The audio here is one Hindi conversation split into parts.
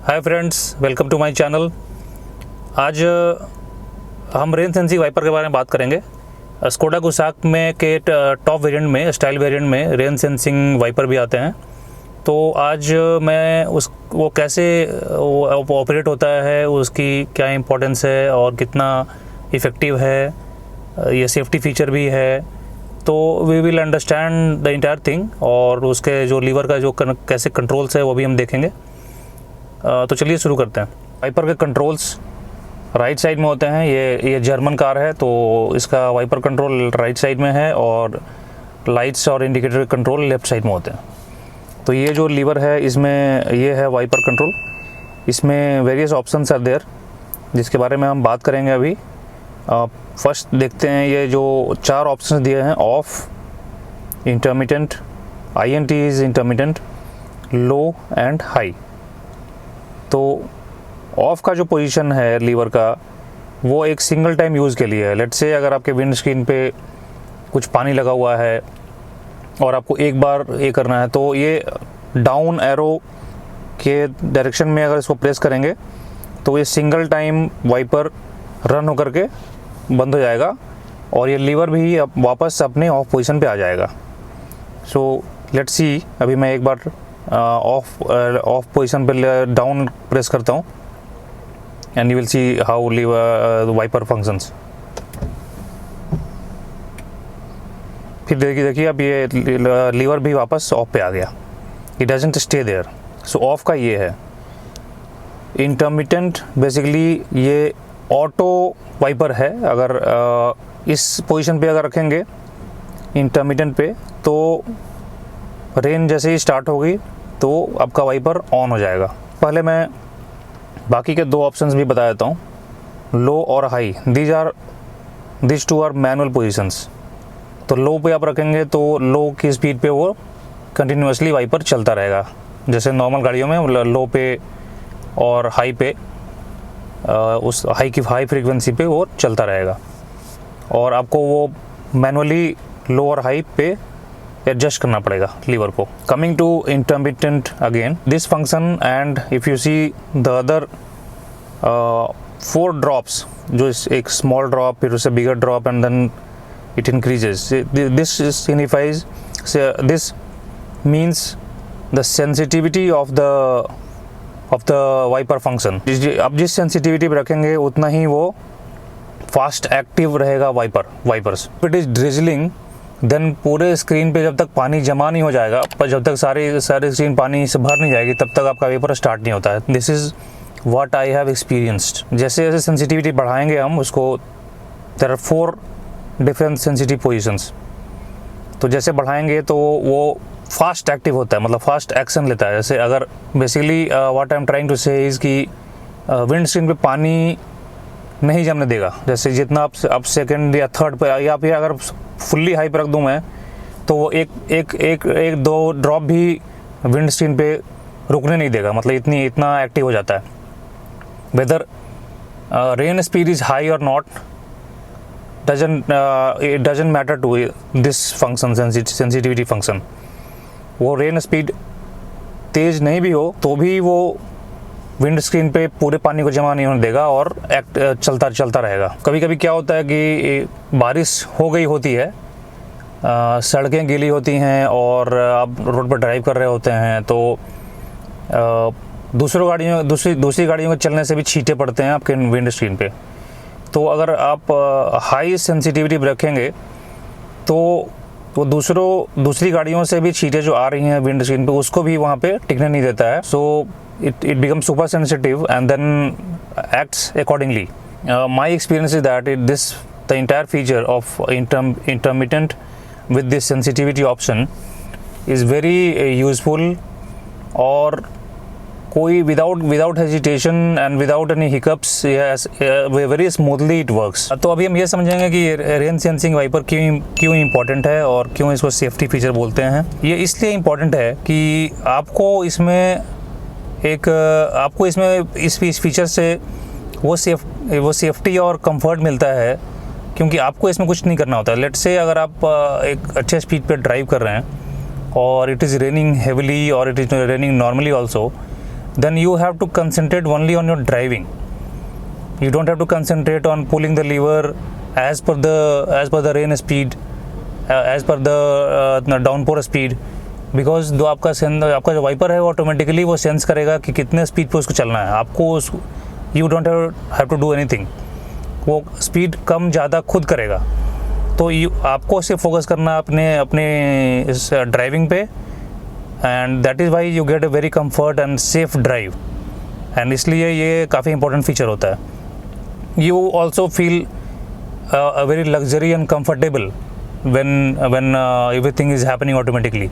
Hi friends, welcome to my channel. आज हम रेन सेंसिंग वाइपर के बारे में बात करेंगे। स्कोडा कुसाक में के टॉप वेरिएंट में, स्टाइल वेरिएंट में रेन सेंसिंग वाइपर भी आते हैं। तो आज मैं वो कैसे ऑपरेट होता है, उसकी क्या इंपॉर्टेंस है और कितना इफ़ेक्टिव है, ये सेफ्टी फीचर भी है, तो we will understand the entire thing. और उसके जो लीवर का जो कैसे कंट्रोल्स है वो भी हम देखेंगे। तो चलिए शुरू करते हैं। वाइपर के कंट्रोल्स राइट साइड में होते हैं। ये जर्मन कार है तो इसका वाइपर कंट्रोल राइट साइड में है और लाइट्स और इंडिकेटर कंट्रोल लेफ़्ट साइड में होते हैं। तो ये जो लीवर है इसमें ये है वाइपर कंट्रोल। इसमें वेरियस ऑप्शंस आर देयर जिसके बारे में हम बात करेंगे अभी। फर्स्ट देखते हैं, ये जो 4 ऑप्शंस दिए हैं, of, intermittent, INT is intermittent, low and high. तो ऑफ का जो पोजीशन है लीवर का वो एक सिंगल टाइम यूज़ के लिए है। लेट्स से अगर आपके विंड स्क्रीन पे कुछ पानी लगा हुआ है और आपको एक बार ये करना है, तो ये डाउन एरो के डायरेक्शन में अगर इसको प्रेस करेंगे तो ये सिंगल टाइम वाइपर रन होकर के बंद हो जाएगा और ये लीवर भी अब वापस अपने ऑफ पोजीशन पे आ जाएगा। सो लेट्स सी, अभी मैं एक बार ऑफ पोजीशन पे डाउन प्रेस करता हूँ and you will see how wiper functions. फिर देखिए अब ये लीवर भी वापस ऑफ पे आ गया, it doesn't stay there. So off का ये है। इंटरमिटेंट बेसिकली ये ऑटो वाइपर है। अगर इस पोजीशन पे अगर रखेंगे इंटरमिटेंट पे तो रेन जैसे ही स्टार्ट होगी तो आपका वाइपर ऑन हो जाएगा। पहले मैं बाकी के 2 ऑप्शंस भी बता देता हूँ, लो और high. This two are manual positions. तो लो पे आप रखेंगे तो लो की स्पीड पे वो कंटिन्यूसली वाइपर चलता रहेगा, जैसे नॉर्मल गाड़ियों में लो पे और हाई पे उस हाई फ्रीक्वेंसी पे वो चलता रहेगा और आपको वो मैनुअली लो और हाई पे एडजस्ट करना पड़ेगा लीवर को। Coming to intermittent again, this function and if you see the other 4 drops, जो एक स्मॉल ड्रॉप, फिर उससे bigger drop and then it increases, this signifies, this means the sensitivity of the wiper function. अब जिस सेंसिटिविटी पे रखेंगे उतना ही वो फास्ट एक्टिव रहेगा wipers. It is drizzling, then पूरे स्क्रीन पे जब तक पानी जमा नहीं हो जाएगा, पर जब तक सारी स्क्रीन पानी से भर नहीं जाएगी तब तक आपका वाइपर स्टार्ट नहीं होता है। This is what I have experienced. जैसे जैसे सेंसिटिविटी बढ़ाएंगे हम उसको, there are 4 different sensitive positions. तो जैसे बढ़ाएंगे तो वो फास्ट एक्टिव होता है, मतलब फास्ट एक्शन लेता है। जैसे अगर basically what I am trying to say is कि विंड स्क्रीन पे पानी नहीं जमने देगा। जैसे जितना आप सेकंड या थर्ड पे, या फिर अगर फुल्ली हाई पर रख दूँ मैं तो वो एक 2 ड्रॉप भी विंड स्क्रीन पे रुकने नहीं देगा, मतलब इतना एक्टिव हो जाता है। Whether rain speed is high और not, it doesn't matter to this function, sensitivity function. वो रेन स्पीड तेज़ नहीं भी हो तो भी वो विंड स्क्रीन पे पूरे पानी को जमा नहीं होने देगा और चलता रहेगा। कभी कभी क्या होता है कि बारिश हो गई होती है, सड़कें गीली होती हैं और आप रोड पर ड्राइव कर रहे होते हैं, तो दूसरी गाड़ियों के चलने से भी छींटे पड़ते हैं आपके विंड स्क्रीन पे। तो अगर आप हाई सेंसिटिविटी रखेंगे तो वो दूसरी गाड़ियों से भी छींटे जो आ रही हैं विंड स्क्रीन पे उसको भी वहाँ पे टिकने नहीं देता है। सो it becomes super sensitive and then acts accordingly. My experience is that the entire feature of intermittent with this sensitivity option is very useful, और कोई without hesitation and without any hiccups, yes, very smoothly it works. तो अभी हम ये समझेंगे कि रेन सेंसिंग वाइपर क्यों इम्पोर्टेंट है और क्यों इसको सेफ्टी फीचर बोलते हैं। ये इसलिए इम्पोर्टेंट है कि आपको इसमें इस फीचर से वो सेफ्टी और कंफर्ट मिलता है, क्योंकि आपको इसमें कुछ नहीं करना होता है। लेट्स से अगर आप एक अच्छे स्पीड पे ड्राइव कर रहे हैं और इट इज़ रेनिंग हेविली और it is raining normally also, then you have to concentrate only on your driving. You don't have to concentrate on pulling the lever as per the rain speed, as per the downpour speed, because जो आपका जो वाइपर है वो ऑटोमेटिकली वो सेंस करेगा कि कितने स्पीड पे उसको चलना है. आपको you don't have to do anything, वो स्पीड कम ज़्यादा खुद करेगा. तो आपको सिर्फ फोकस करना अपने इस ड्राइविंग पे, and that is why you get a very comfort and safe drive. And इसलिए ये काफ़ी इंपॉर्टेंट फीचर होता है. You also feel a very luxury and comfortable when everything is happening automatically.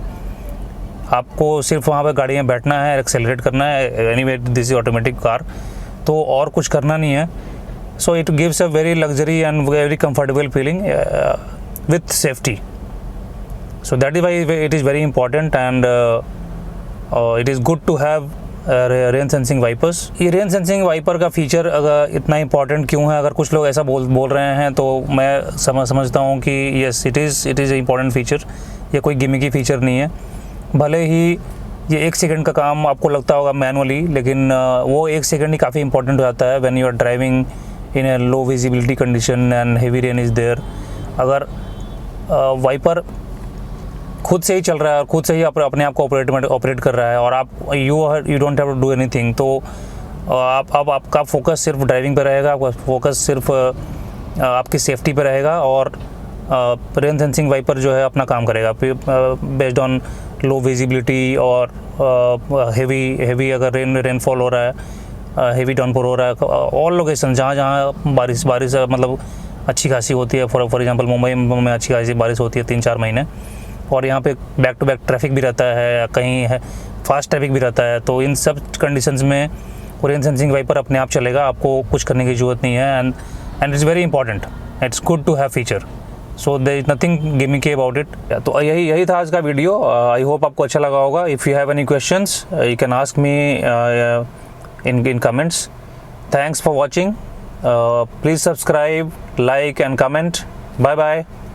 आपको सिर्फ वहाँ पे गाड़ी में बैठना है, एक्सेलरेट करना है. Anyway this is automatic car, तो और कुछ करना नहीं है. So it gives a very luxury and very comfortable feeling with safety. So that is why it is very important and it is good to have rain sensing wipers. ये रेन सेंसिंग वाइपर का फीचर अगर इतना इंपॉर्टेंट क्यों है, अगर कुछ लोग ऐसा बोल रहे हैं, तो मैं समझता हूँ कि yes it is important feature. ये कोई गिमिकी फीचर नहीं है. भले ही ये 1 सेकंड का काम आपको लगता होगा मैनुअली, लेकिन वो 1 सेकंड ही काफ़ी इंपॉर्टेंट हो जाता है when you are driving in a low visibility condition and heavy rain is there. अगर वाइपर खुद से ही चल रहा है और खुद से ही अपने आप को ऑपरेट कर रहा है और आप you don't have to do anything, तो आपका फोकस सिर्फ ड्राइविंग पे रहेगा, आपका फोकस सिर्फ आपकी सेफ्टी पे रहेगा, और रेन सेंसिंग वाइपर जो है अपना काम करेगा बेस्ड ऑन लो विजिबिलिटी और हेवी अगर रेनफॉल हो रहा है, हेवी डाउनपोर हो रहा है. ऑल लोकेशन जहाँ बारिश मतलब अच्छी खासी होती है, फॉर एग्जांपल मुंबई में अच्छी खासी बारिश होती है 3-4 महीने, और यहाँ पे बैक टू बैक ट्रैफिक भी रहता है, कहीं है फास्ट ट्रैफिक भी रहता है. तो इन सब कंडीशंस में रेन सेंसिंग वाइपर अपने आप चलेगा, आपको कुछ करने की ज़रूरत नहीं है. And it's very important, it's good to have feature. So there is nothing gimmicky about it. तो यही था आज का वीडियो. आई होप आपको अच्छा लगा होगा. If you have any questions you can ask me in comments. Thanks for watching. Please subscribe, like and comment. Bye bye.